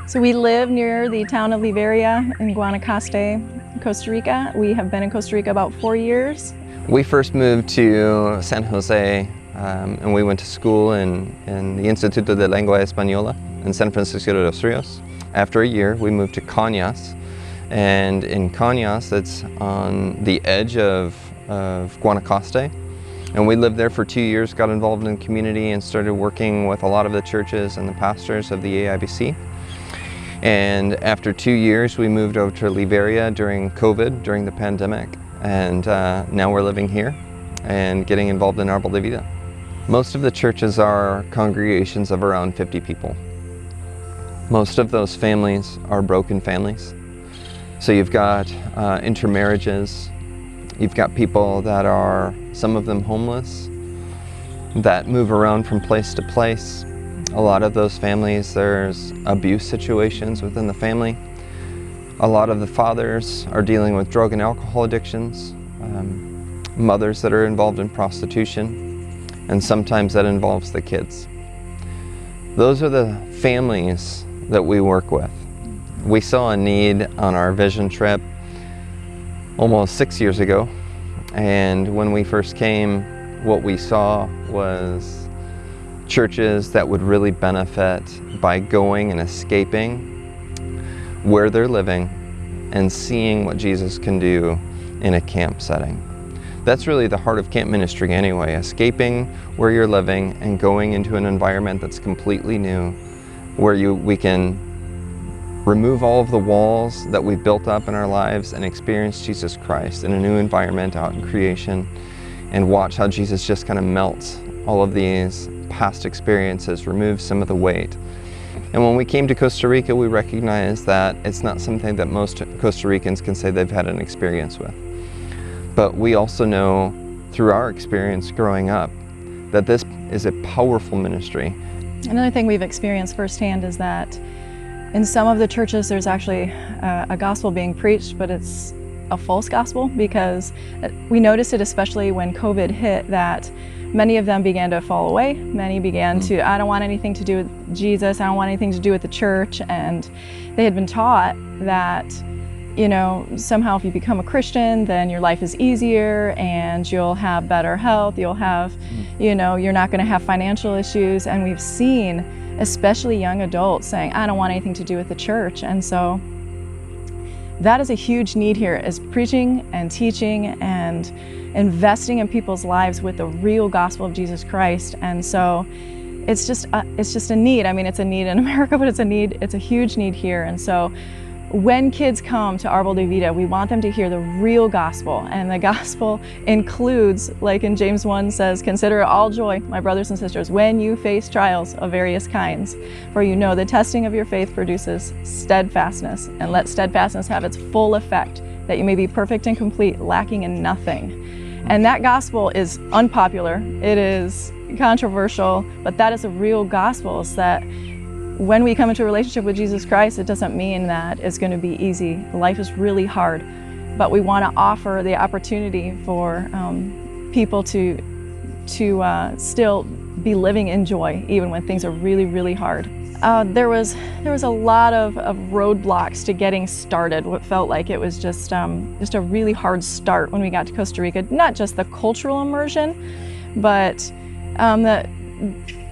So we live near the town of Liberia in Guanacaste, Costa Rica. We have been in Costa Rica about 4 years. We first moved to San Jose and we went to school in the Instituto de Lengua Española in San Francisco de los Rios. After a year, we moved to Cañas, and in Cañas, it's on the edge of Guanacaste. And we lived there for 2 years, got involved in the community and started working with a lot of the churches and the pastors of the AIBC. And after 2 years, we moved over to Liberia during COVID, during the pandemic. And now we're living here and getting involved in Árbol de Vida. Most of the churches are congregations of around 50 people. Most of those families are broken families. So you've got intermarriages, you've got people that are, some of them homeless, that move around from place to place. A lot of those families, there's abuse situations within the family. A lot of the fathers are dealing with drug and alcohol addictions, mothers that are involved in prostitution, and sometimes that involves the kids. Those are the families that we work with. We saw a need on our vision trip almost 6 years ago, and when we first came, what we saw was churches that would really benefit by going and escaping where they're living and seeing what Jesus can do in a camp setting. That's really the heart of camp ministry anyway, escaping where you're living and going into an environment that's completely new, where we can remove all of the walls that we've built up in our lives and experience Jesus Christ in a new environment out in creation, and watch how Jesus just kind of melts all of these past experiences, removes some of the weight. And when we came to Costa Rica, we recognized that it's not something that most Costa Ricans can say they've had an experience with. But we also know through our experience growing up that this is a powerful ministry. Another thing we've experienced firsthand is that in some of the churches there's actually a gospel being preached, but it's a false gospel, because we noticed it especially when COVID hit, that many of them began to fall away. Many began to, I don't want anything to do with Jesus, I don't want anything to do with the church. And they had been taught that, you know, somehow if you become a Christian, then your life is easier and you'll have better health, you'll have, you know, you're not going to have financial issues. And we've seen, especially young adults, saying, I don't want anything to do with the church. And so that is a huge need here, is preaching and teaching and investing in people's lives with the real gospel of Jesus Christ. And so it's just a need. I mean, it's a need in America, but it's a huge need here. And so when kids come to Árbol de Vida, we want them to hear the real gospel. And the gospel includes, like in James 1 says, consider it all joy, my brothers and sisters, when you face trials of various kinds. For you know the testing of your faith produces steadfastness, and let steadfastness have its full effect, that you may be perfect and complete, lacking in nothing. And that gospel is unpopular, it is controversial, but that is a real gospel, is that when we come into a relationship with Jesus Christ, it doesn't mean that it's going to be easy. Life is really hard, but we want to offer the opportunity for people to still be living in joy, even when things are really, really hard. There was a lot of roadblocks to getting started. What felt like it was just a really hard start when we got to Costa Rica. Not just the cultural immersion, but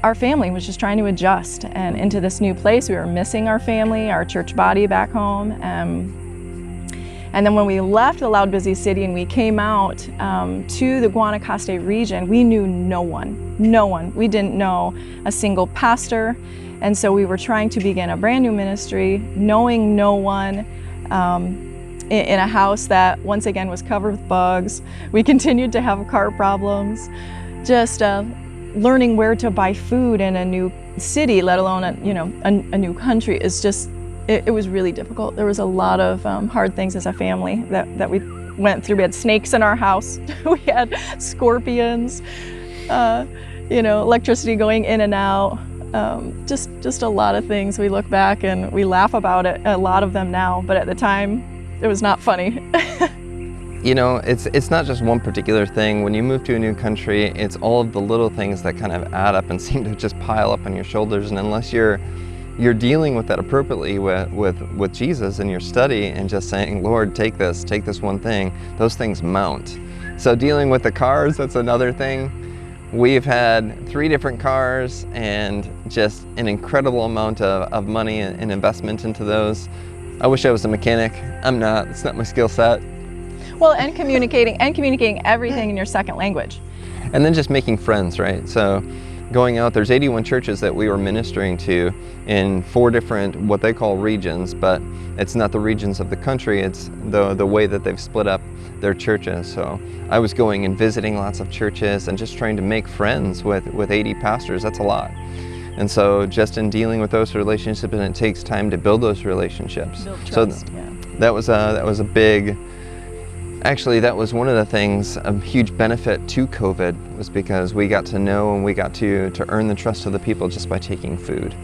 our family was just trying to adjust and into this new place. We were missing our family, our church body back home. And then when we left the loud, busy city and we came out to the Guanacaste region, we knew no one. We didn't know a single pastor. And so we were trying to begin a brand new ministry, knowing no one, in a house that once again was covered with bugs. We continued to have car problems. Just learning where to buy food in a new city, let alone a new country, is just, it was really difficult. There was a lot of hard things as a family that we went through. We had snakes in our house. We had scorpions, electricity going in and out. Just a lot of things. We look back and we laugh about it, a lot of them now, but at the time it was not funny. You know, it's not just one particular thing. When you move to a new country, it's all of the little things that kind of add up and seem to just pile up on your shoulders. And unless you're you're dealing with that appropriately with Jesus in your study and just saying, Lord, take this one thing, those things mount. So dealing with the cars, that's another thing. We've had 3 different cars and just an incredible amount of money and investment into those. I wish I was a mechanic. I'm not. It's not my skill set. Well, and communicating everything in your second language. And then just making friends, right? So going out, there's 81 churches that we were ministering to in 4 different, what they call regions, but it's not the regions of the country, it's the way that they've split up their churches. So I was going and visiting lots of churches and just trying to make friends with 80 pastors. That's a lot. And so just in dealing with those relationships, and it takes time to build those relationships. Build trust, yeah. That was a big, actually that was one of the things, a huge benefit to COVID, was because we got to know and we got to earn the trust of the people just by taking food.